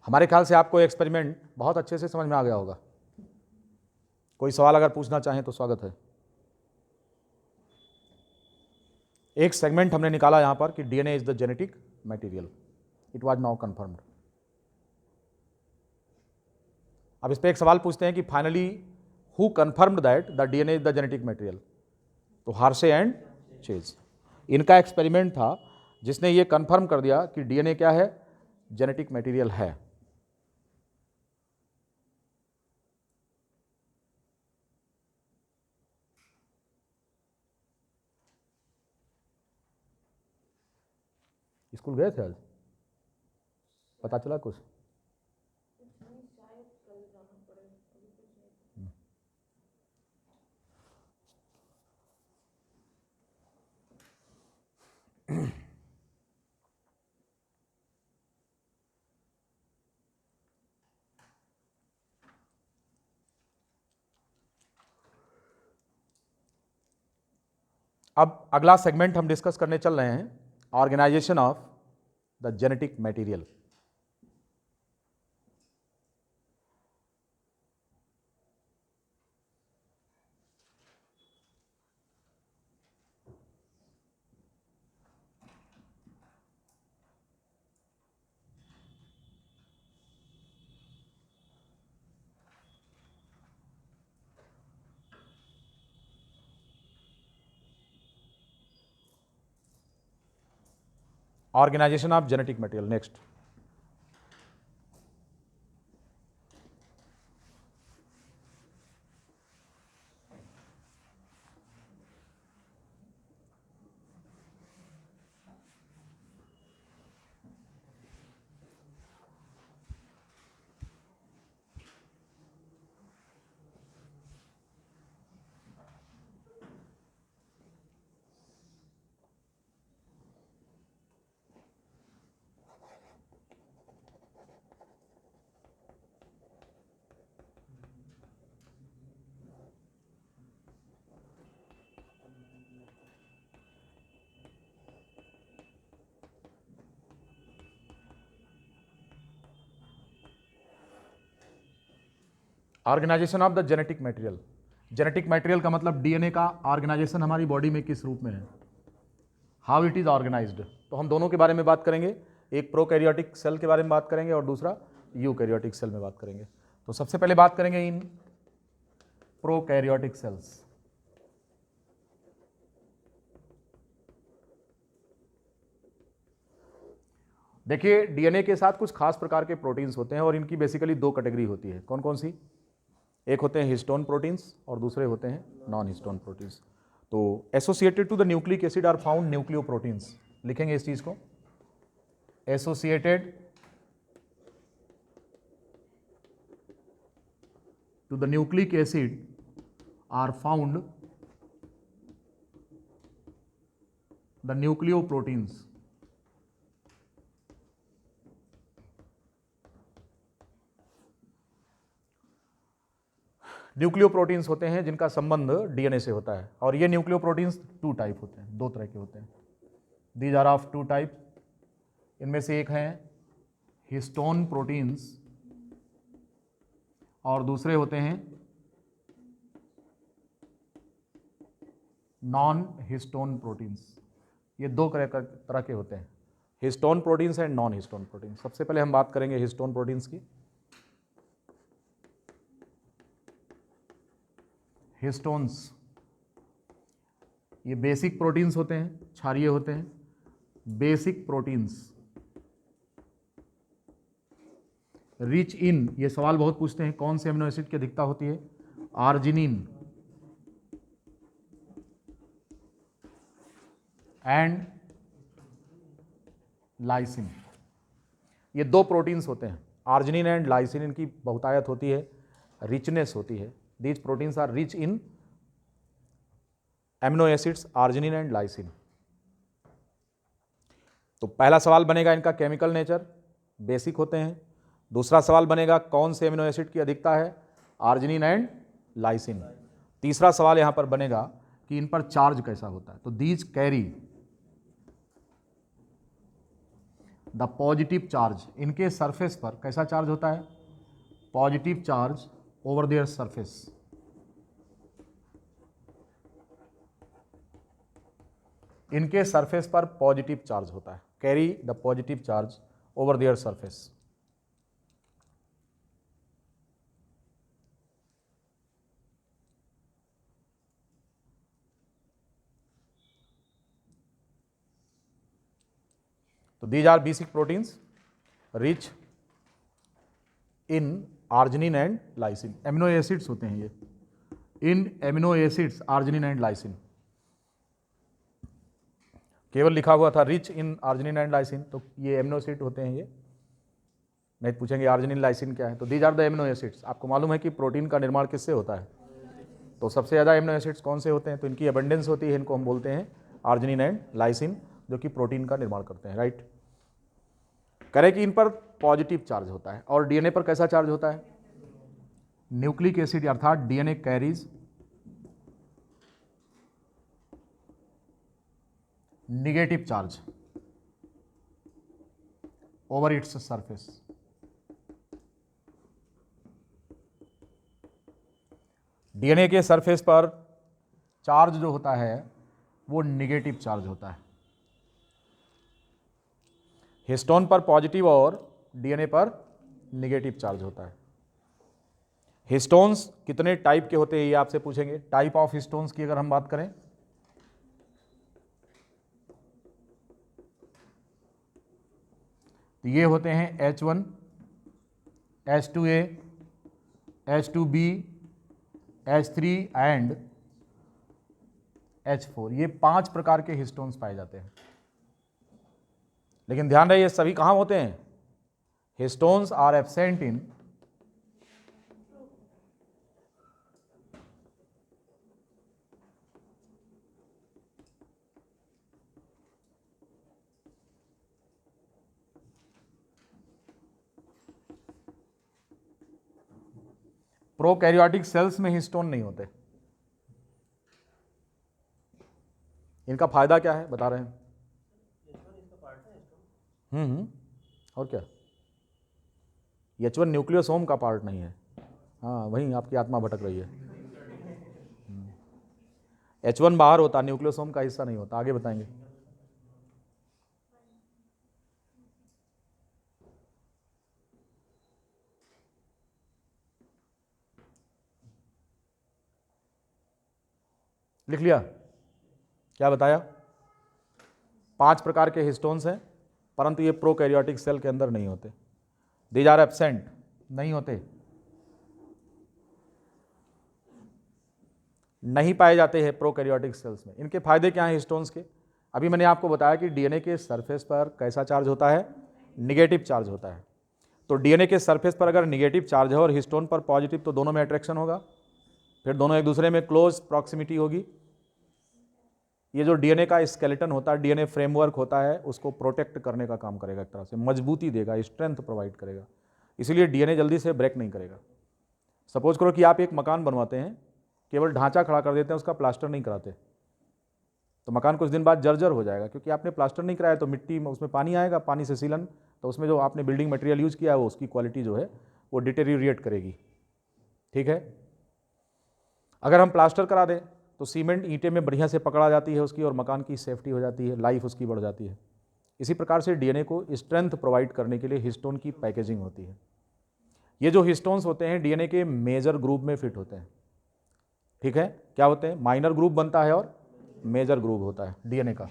A: हमारे ख्याल से आपको एक्सपेरिमेंट बहुत अच्छे से समझ में आ गया होगा। कोई सवाल अगर पूछना चाहें तो स्वागत है। एक सेगमेंट हमने निकाला यहां पर कि DNA is the genetic material, it was now confirmed. अब इस पे एक सवाल पूछते हैं कि finally who confirmed that the DNA is the genetic material? तो हार्शे एंड चेज, इनका एक्सपेरिमेंट था जिसने ये कंफर्म कर दिया कि डीएनए क्या है, जेनेटिक मटेरियल है। स्कूल गए थे आज? पता चला कुछ? अब अगला सेगमेंट हम डिस्कस करने चल रहे हैं, organisation of the genetic material. Organisation of genetic material, next. Organisation of the genetic material, genetic material का मतलब डीएनए का ऑर्गेनाइजेशन हमारी बॉडी में किस रूप में है, हाउ इट इज ऑर्गेनाइज्ड। तो हम दोनों के बारे में बात करेंगे, एक प्रोकैरियोटिक सेल के बारे में बात करेंगे और दूसरा यूकैरियोटिक सेल में बात करेंगे। तो सबसे पहले बात करेंगे इन प्रोकैरियोटिक सेल्स। देखिए डीएनए के साथ कुछ खास प्रकार के प्रोटीन्स होते हैं और इनकी बेसिकली दो कैटेगरी होती है। कौन कौन सी? एक होते हैं हिस्टोन प्रोटीन्स और दूसरे होते हैं नॉन हिस्टोन प्रोटीन्स। तो associated to the nucleic acid are found nucleoproteins, लिखेंगे इस चीज को, associated to the nucleic acid are found the nucleoproteins. Nucleoproteins होते हैं जिनका संबंध डीएनए से होता है, और ये न्यूक्लियोप्रोटीन्स 2 टाइप होते हैं, 2 तरह के होते हैं। These are of 2 type. इनमें से एक है हिस्टोन प्रोटीन्स और दूसरे होते हैं नॉन हिस्टोन प्रोटीन्स। ये 2 तरह के होते हैं, histone proteins and non histone proteins. सबसे पहले हम बात करेंगे हिस्टोन प्रोटीन्स की। हिस्टोन्स ये बेसिक प्रोटीन्स होते हैं, क्षारीय होते हैं, बेसिक प्रोटीन्स। रिच इन, ये सवाल बहुत पूछते हैं, कौन से अमीनो एसिड की अधिकता होती है? Arginine and lysine. ये 2 प्रोटीन्स होते हैं, आर्जिनिन एंड लाइसिन। इनकी बहुतायत होती है, रिचनेस होती है। These proteins are rich in amino acids arginine and lysine। तो पहला सवाल बनेगा इनका केमिकल नेचर, बेसिक होते हैं। दूसरा सवाल बनेगा कौन से अमीनो एसिड की अधिकता है? Arginine and lysine. तीसरा सवाल यहां पर बनेगा कि इन पर चार्ज कैसा होता है। तो these carry the positive charge, इनके सरफेस पर कैसा चार्ज होता है? Positive charge over their surface। इनके सरफेस पर पॉजिटिव चार्ज होता है, carry the positive charge over their surface. तो these are basic proteins rich in arginine and lysine. Amino acids होते हैं ये, इन amino acids arginine and lysine. केवल लिखा हुआ था rich in arginine and lysine, तो ये एमिनो एसिड होते हैं ये। नहीं पूछेंगे आर्जिनिन लाइसिन क्या है, तो these are the amino acids. आपको मालूम है कि प्रोटीन का निर्माण किससे होता है? तो सबसे ज़्यादा एमिनो एसिड्स कौन से होते हैं? तो इनकी अबंडेंस होती है, इनको हम बोलते हैं आर्जिनिन एंड लाइसिन, जो कि प्रोटीन का निर्माण करते हैं, राइट। करें कि इन पर पॉजिटिव चार्ज होता है, और डीएनए पर कैसा चार्ज होता है? न्यूक्लिक एसिड अर्थात DNA carries negative charge over its surface. DNA के सरफेस पर चार्ज जो होता है वो निगेटिव चार्ज होता है। हिस्टोन पर पॉजिटिव और डीएनए पर निगेटिव चार्ज होता है। हिस्टोन्स कितने टाइप के होते हैं ये आपसे पूछेंगे। टाइप ऑफ हिस्टोन्स की अगर हम बात करें, तो ये होते हैं H1, H2A, H2B, H3 and H4। ये 5 प्रकार के हिस्टोन्स पाए जाते हैं। लेकिन ध्यान रहे ये सभी कहां होते हैं? Histones are absent in prokaryotic cells में हिस्टोन नहीं होते। इनका फायदा क्या है बता रहे हैं। और क्या, H1 न्यूक्लियोसोम का पार्ट नहीं है। हाँ, वहीं आपकी आत्मा भटक रही है। H1 बाहर होता, न्यूक्लियोसोम का हिस्सा नहीं होता। आगे बताएंगे। लिख लिया? क्या बताया? 5 प्रकार के हिस्टोन्स हैं, परंतु ये प्रोकैरियोटिक सेल के अंदर नहीं होते। दीज आर एब्सेंट, नहीं होते। नहीं पाए जाते हैं प्रोकैरियोटिक सेल्स में। इनके फायदे क्या हैं हिस्टोन्स के? अभी मैंने आपको बताया कि डीएनए के सरफेस पर कैसा चार्ज होता है? निगेटिव चार्ज होता है। तो डीएनए के सरफेस पर अगर निगेटिव चार्ज है और हिस्टोन पर पॉजिटिव, तो दोनों में अट्रैक्शन होगा, फिर दोनों एक दूसरे में क्लोज प्रॉक्सिमिटी होगी। ये जो डीएनए का स्केलेटन होता है, डीएनए फ्रेमवर्क होता है, उसको प्रोटेक्ट करने का काम करेगा, एक तरह से मजबूती देगा, स्ट्रेंथ प्रोवाइड करेगा, इसीलिए डीएनए जल्दी से ब्रेक नहीं करेगा। सपोज करो कि आप एक मकान बनवाते हैं, केवल ढांचा खड़ा कर देते हैं, उसका प्लास्टर नहीं कराते, तो मकान कुछ दिन बाद जर्जर हो जाएगा, क्योंकि आपने प्लास्टर नहीं कराया। तो मिट्टी में उसमें पानी आएगा, पानी से सीलन, तो उसमें जो आपने बिल्डिंग मटेरियल यूज़ किया है वो उसकी क्वालिटी जो है वो डिटेरियोरेट करेगी। ठीक है। अगर हम प्लास्टर करा दें तो सीमेंट ईंटें में बढ़िया से पकड़ा जाती है उसकी, और मकान की सेफ्टी हो जाती है, लाइफ उसकी बढ़ जाती है। इसी प्रकार से डीएनए को स्ट्रेंथ प्रोवाइड करने के लिए हिस्टोन की पैकेजिंग होती है। ये जो हिस्टोन्स होते हैं डीएनए के मेजर ग्रुप में फिट होते हैं। ठीक है, क्या होते हैं? माइनर ग्रुप बनता है और मेजर ग्रुप होता है डीएनए का।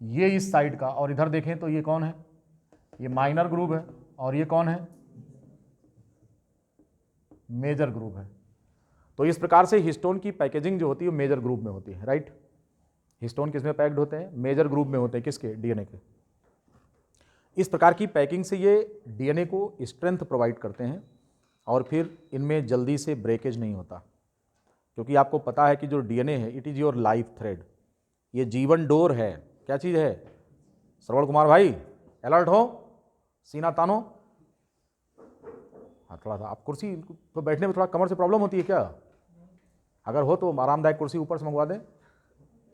A: ये इस साइड का, और इधर देखें तो ये कौन है? ये माइनर ग्रुप है, और ये कौन है? मेजर ग्रुप है। तो इस प्रकार से हिस्टोन की पैकेजिंग जो होती है मेजर ग्रुप में होती है, राइट। हिस्टोन किसमें पैक्ड होते हैं? मेजर ग्रुप में होते हैं। किसके? डीएनए के। इस प्रकार की पैकिंग से ये डीएनए को स्ट्रेंथ प्रोवाइड करते हैं, और फिर इनमें जल्दी से ब्रेकेज नहीं होता, क्योंकि आपको पता है कि जो डीएनए है it is your life thread, ये जीवन डोर है। क्या चीज़ है? श्रवण कुमार भाई अलर्ट हो, सीना तानो। हाँ, थोड़ा सा आप कुर्सी तो बैठने में थोड़ा कमर से प्रॉब्लम होती है क्या? अगर हो तो आरामदायक कुर्सी ऊपर से मंगवा दें,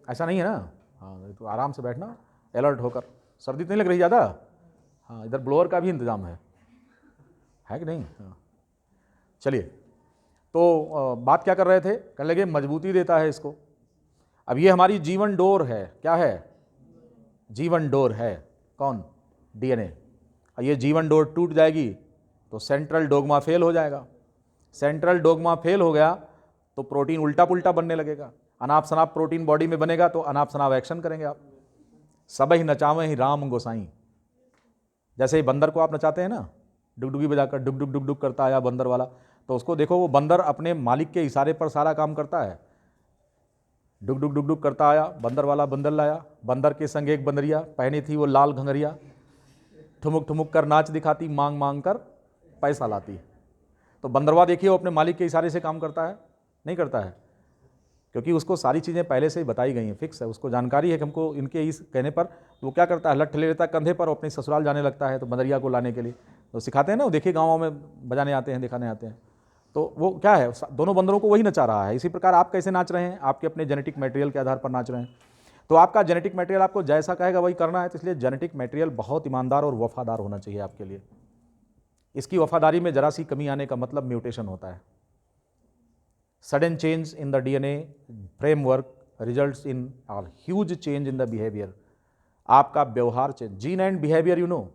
A: ऐसा नहीं है ना? हाँ, तो आराम से बैठना अलर्ट होकर। सर्दी तो नहीं लग रही ज़्यादा? हाँ, इधर ब्लोअर का भी इंतजाम है कि नहीं? हाँ, चलिए। तो बात क्या कर रहे थे? कहने लगे मजबूती देता है इसको। अब ये हमारी जीवन डोर है। क्या है? जीवन डोर है। कौन? डीएनए। ये जीवन डोर टूट जाएगी तो सेंट्रल डोगमा फेल हो जाएगा। सेंट्रल डोगमा फेल हो गया तो प्रोटीन उल्टा पुल्टा बनने लगेगा। अनाप शनाप प्रोटीन बॉडी में बनेगा तो अनाप शनाप एक्शन करेंगे आप। सब ही नचावे ही राम गोसाई। जैसे ही बंदर को आप नचाते हैं ना, डुगडुगी बजाकर डुग डुग डुग डुग करता आया बंदर वाला, तो उसको देखो वो बंदर अपने मालिक के इशारे पर सारा काम करता है। डुग डुग डुग डुग करता आया बंदर वाला, बंदर लाया, बंदर के संग एक बंदरिया, पहनी थी वो लाल घंघरिया, ठुमुक ठुमुक कर नाच दिखाती, मांग मांग कर पैसा लाती। तो बंदरवा देखिए वो अपने मालिक के इशारे से काम करता है? नहीं करता है, क्योंकि उसको सारी चीज़ें पहले से ही बताई गई हैं, फिक्स है, उसको जानकारी है कि हमको इनके इस कहने पर वो क्या करता है, लठ ले लेता है कंधे पर, अपने ससुराल जाने लगता है तो बंदरिया को लाने के लिए तो सिखाते हैं ना, वो देखिए गाँव में बजाने आते हैं, दिखाने आते हैं। तो वो क्या है, दोनों बंदरों को वही नचा रहा है। इसी प्रकार आप कैसे नाच रहे हैं? आपके अपने जेनेटिक मटेरियल के आधार पर नाच रहे हैं। तो आपका जेनेटिक मटेरियल आपको जैसा कहेगा वही करना है। तो इसलिए जेनेटिक मटेरियल बहुत ईमानदार और वफादार होना चाहिए आपके लिए। इसकी वफादारी में जरा सी कमी आने का मतलब म्यूटेशन होता है। Sudden change in the DNA framework results in a huge change in the behaviour. आपका व्यवहार change, gene and behaviour, you know.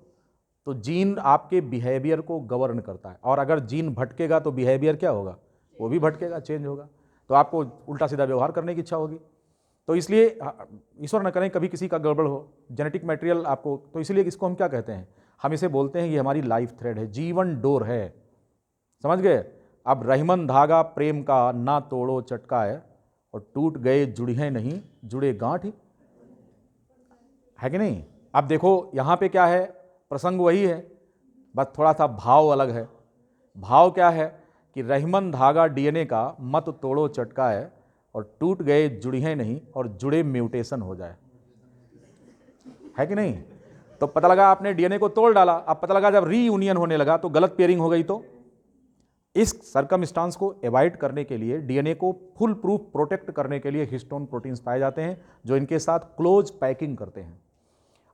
A: तो जीन आपके बिहेवियर को गवर्न करता है, और अगर जीन भटकेगा तो बिहेवियर क्या होगा? वो भी भटकेगा, चेंज होगा। तो आपको उल्टा सीधा व्यवहार करने की इच्छा होगी। तो इसलिए ईश्वर न करें कभी किसी का गड़बड़ हो, जेनेटिक मटेरियल आपको, तो इसलिए इसको हम क्या कहते हैं? हम इसे बोलते हैं ये हमारी लाइफ थ्रेड है, जीवन डोर है। समझ गए? अब रहीमन धागा प्रेम का ना तोड़ो चटका है, और टूट गए जुड़े नहीं जुड़े गांठ है कि नहीं? अब देखो यहाँ पे क्या है, प्रसंग वही है, बस थोड़ा सा भाव अलग है। भाव क्या है कि रहीमन धागा डीएनए का मत तोड़ो चटका है, और टूट गए जुड़े नहीं और जुड़े म्यूटेशन हो जाए, है कि नहीं? तो पता लगा आपने डीएनए को तोड़ डाला, अब पता लगा जब रीयूनियन होने लगा तो गलत पेयरिंग हो गई। तो इस सर्कमस्टांस को अवॉइड करने के लिए, डीएनए को फुल प्रूफ प्रोटेक्ट करने के लिए हिस्टोन प्रोटीन्स पाए जाते हैं जो इनके साथ क्लोज पैकिंग करते हैं।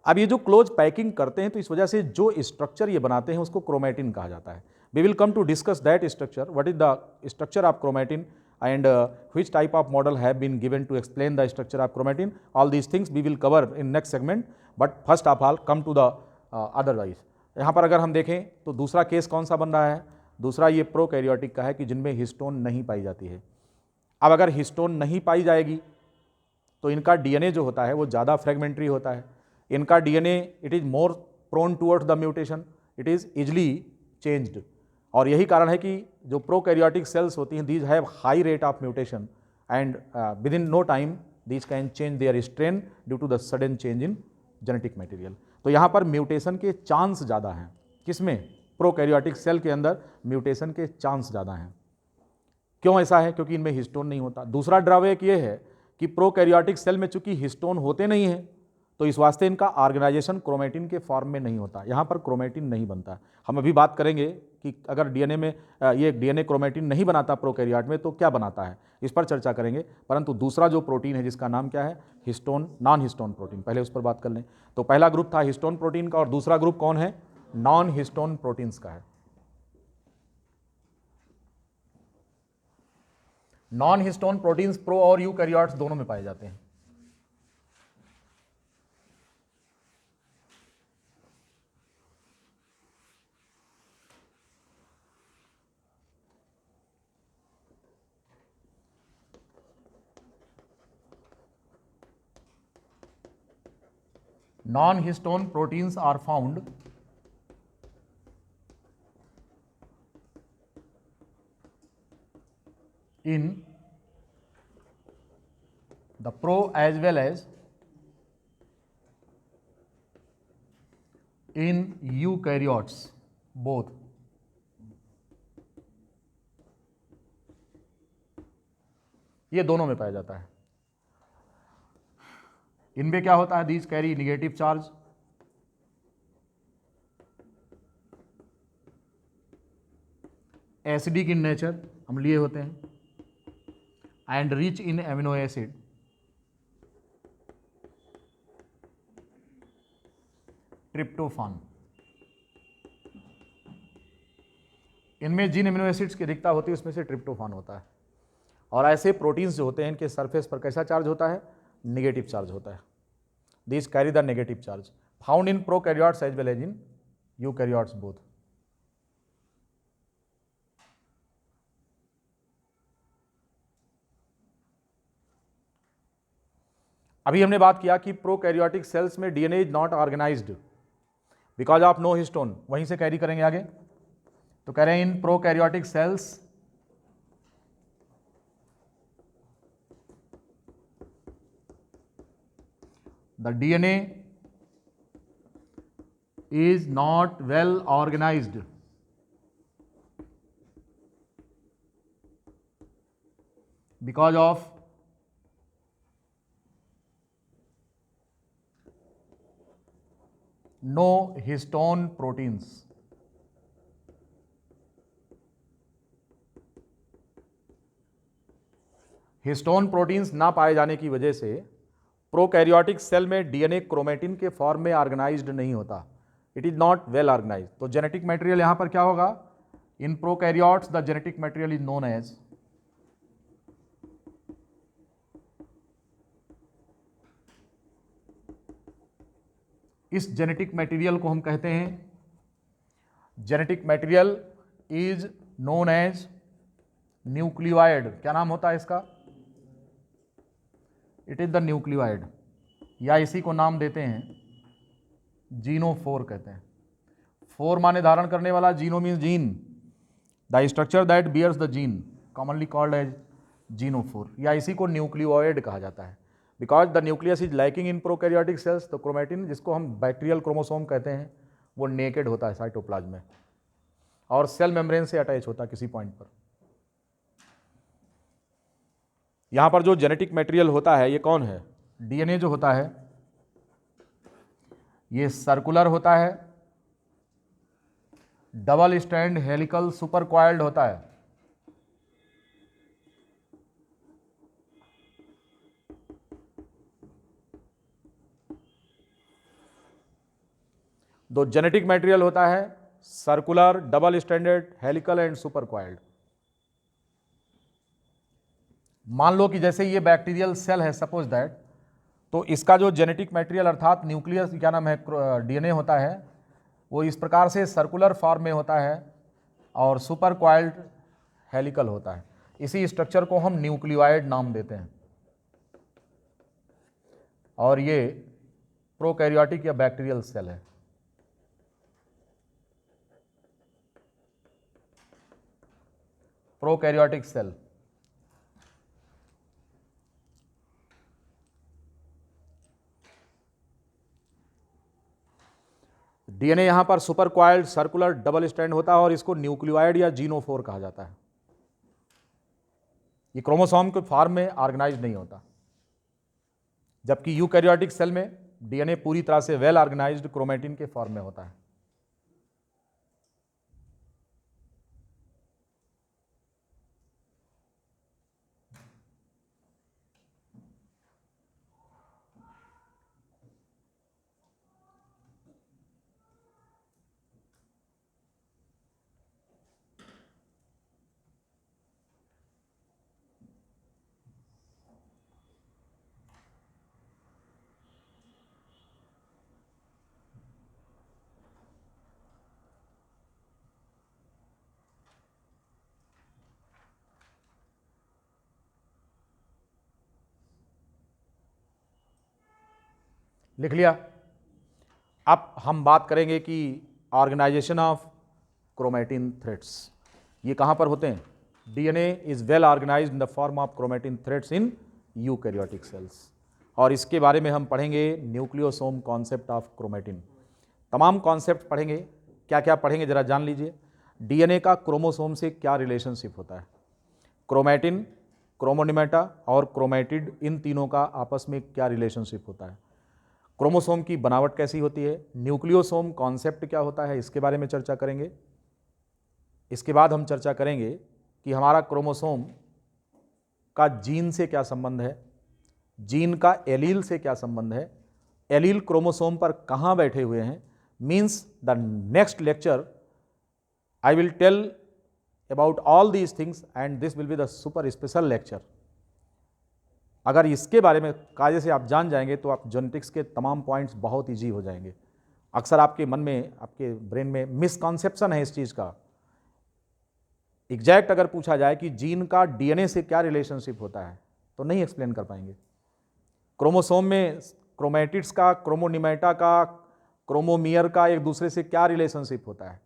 A: अब ये जो क्लोज पैकिंग करते हैं तो इस वजह से जो स्ट्रक्चर ये बनाते हैं उसको क्रोमैटिन कहा जाता है। We will come to discuss that structure, what is the structure of chromatin and which type of model have been given to explain the structure of chromatin. All these things we will cover in next segment, but first of all come to the otherwise. यहाँ पर अगर हम देखें तो दूसरा case कौन सा बन रहा है? दूसरा ये प्रोकैरियोटिक का है कि जिनमें हिस्टोन नहीं पाई जाती है। अब अगर हिस्टोन नहीं पाई जाएगी तो इनका डीएनए जो होता है वो ज़्यादा फ्रेगमेंट्री होता है। इनका DNA it is more prone towards the mutation, it is easily changed, और यही कारण है कि जो प्रोकैरियोटिक सेल्स होती हैं these have high rate of mutation and within no time these can change their strain due to the sudden change in genetic material. तो यहाँ पर म्यूटेशन के चांस ज़्यादा हैं। किसमें? प्रोकैरियोटिक सेल के अंदर म्यूटेशन के चांस ज़्यादा हैं। क्यों ऐसा है? क्योंकि इनमें हिस्टोन नहीं होता। दूसरा ड्रॉबैक ये है कि प्रोकैरियोटिक सेल में चूंकि हिस्टोन होते नहीं हैं तो इस वास्ते इनका ऑर्गेनाइजेशन क्रोमेटिन के फॉर्म में नहीं होता, यहाँ पर क्रोमेटिन नहीं बनता। हम अभी बात करेंगे कि अगर डीएनए में ये डीएनए क्रोमेटिन नहीं बनाता प्रोकैरियोट में तो क्या बनाता है, इस पर चर्चा करेंगे। परंतु दूसरा जो प्रोटीन है जिसका नाम क्या है? हिस्टोन, नॉन हिस्टोन प्रोटीन, पहले उस पर बात कर लें। तो पहला ग्रुप था हिस्टोन प्रोटीन का और दूसरा ग्रुप कौन है? नॉन हिस्टोन प्रोटीन्स का है। नॉन हिस्टोन प्रोटीन्स प्रो और यूकैरियोट्स दोनों में पाए जाते हैं। Non-histone proteins are found in the pro as well as in eukaryotes both. ये दोनों में पाया जाता है। इनमें क्या होता है? These carry negative charge, acidic in nature, अम्लीय होते हैं, and rich in amino acid, tryptophan. इनमें जिन एमिनो एसिड्स की अधिकता होती है उसमें से ट्रिप्टोफान होता है। और ऐसे प्रोटीन्स जो होते हैं इनके सरफेस पर कैसा चार्ज होता है? नेगेटिव चार्ज होता है। These carry the negative charge found in prokaryotes as well as in eukaryotes both. अभी हमने बात किया कि प्रोकैरियोटिक सेल्स में DNA is not organised because of no histone, वहीं से कैरी करेंगे आगे। तो कह रहे हैं in prokaryotic cells the DNA is not well organized because of no histone proteins. Histone proteins ना पाए जाने की वजह से प्रोकैरियोटिक सेल में डीएनए क्रोमेटिन के फॉर्म में ऑर्गेनाइज्ड नहीं होता, it is not well organised. तो जेनेटिक मटेरियल यहां पर क्या होगा? In prokaryotes the genetic material is known as इस जेनेटिक मटेरियल को हम कहते हैं, genetic material is known as nucleoid. क्या नाम होता है इसका? इट इज द न्यूक्लियोइड, या इसी को नाम देते हैं जीनोफोर कहते हैं। फोर माने धारण करने वाला, geno means gene, the structure that bears the gene commonly called as genophore, या इसी को न्यूक्लियोइड कहा जाता है। Because the nucleus is lacking in prokaryotic cells, तो क्रोमेटिन जिसको हम बैक्टीरियल क्रोमोसोम कहते हैं वो नेकेड होता है साइटोप्लाज्म में और सेल मेम्ब्रेन से अटैच होता है किसी पॉइंट पर। यहां पर जो जेनेटिक मटेरियल होता है ये कौन है? डीएनए जो होता है ये सर्कुलर होता है, double strand helical super coiled होता है। दो जेनेटिक मटेरियल होता है circular, double stranded, helical and super coiled. मान लो कि जैसे ये बैक्टीरियल सेल है सपोज दैट, तो इसका जो जेनेटिक मटेरियल अर्थात न्यूक्लियस क्या नाम है डीएनए होता है वो इस प्रकार से सर्कुलर फॉर्म में होता है और सुपर कॉइल्ड हेलिकल होता है। इसी स्ट्रक्चर को हम न्यूक्लियोइड नाम देते हैं और ये प्रोकैरियोटिक या बैक्टीरियल सेल है। Prokaryotic cell. डीएनए यहां पर supercoiled circular double strand होता है और इसको न्यूक्लियोइड या जीनोफोर कहा जाता है। ये क्रोमोसोम के फॉर्म में ऑर्गेनाइज नहीं होता, जबकि यूकैरियोटिक सेल में डीएनए पूरी तरह से वेल ऑर्गेनाइज्ड क्रोमैटिन के फॉर्म में होता है। लिख लिया। अब हम बात करेंगे कि ऑर्गेनाइजेशन ऑफ क्रोमैटिन थ्रेड्स ये कहाँ पर होते हैं। DNA is well organised in the form of chromatin threads in eukaryotic cells, और इसके बारे में हम पढ़ेंगे न्यूक्लियोसोम कॉन्सेप्ट ऑफ क्रोमैटिन। तमाम कॉन्सेप्ट पढ़ेंगे, क्या क्या पढ़ेंगे जरा जान लीजिए। डीएनए का क्रोमोसोम से क्या रिलेशनशिप होता है, क्रोमैटिन, क्रोमोनिमेटा और क्रोमैटिड, इन तीनों का आपस में क्या रिलेशनशिप होता है, क्रोमोसोम की बनावट कैसी होती है, न्यूक्लियोसोम कॉन्सेप्ट क्या होता है, इसके बारे में चर्चा करेंगे। इसके बाद हम चर्चा करेंगे कि हमारा क्रोमोसोम का जीन से क्या संबंध है, जीन का एलील से क्या संबंध है, एलील क्रोमोसोम पर कहाँ बैठे हुए हैं। Means the next lecture I will tell about all these things and this will be the super special lecture. अगर इसके बारे में कायदे से आप जान जाएंगे तो आप जेनेटिक्स के तमाम पॉइंट्स बहुत ईजी हो जाएंगे। अक्सर आपके मन में, आपके ब्रेन में मिसकॉन्सेप्शन है इस चीज़ का। एग्जैक्ट अगर पूछा जाए कि जीन का डीएनए से क्या रिलेशनशिप होता है तो नहीं एक्सप्लेन कर पाएंगे। क्रोमोसोम में क्रोमैटिड्स का, क्रोमोनिमेटा का, क्रोमोमियर का एक दूसरे से क्या रिलेशनशिप होता है,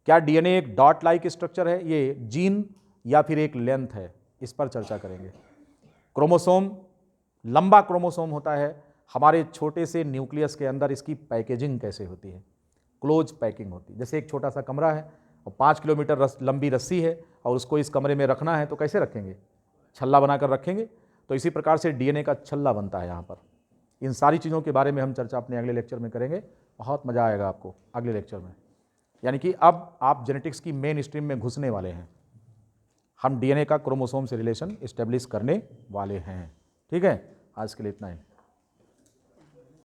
A: क्या डीएनए एक डॉट लाइक स्ट्रक्चर है ये जीन या फिर एक लेंथ है, इस पर चर्चा करेंगे। क्रोमोसोम लंबा क्रोमोसोम होता है, हमारे छोटे से न्यूक्लियस के अंदर इसकी पैकेजिंग कैसे होती है, क्लोज पैकिंग होती है। जैसे एक छोटा सा कमरा है और 5 किलोमीटर लंबी रस्सी है और उसको इस कमरे में रखना है तो कैसे रखेंगे, छल्ला बनाकर रखेंगे। तो इसी प्रकार से डीएनए का छल्ला बनता है यहाँ पर। इन सारी चीज़ों के बारे में हम चर्चा अपने अगले लेक्चर में करेंगे। बहुत मज़ा आएगा आपको अगले लेक्चर में। यानी कि अब आप जेनेटिक्स की मेन स्ट्रीम में घुसने वाले हैं। हम डीएनए का क्रोमोसोम से रिलेशन इस्टेब्लिश करने वाले हैं। ठीक है, आज के लिए इतना ही।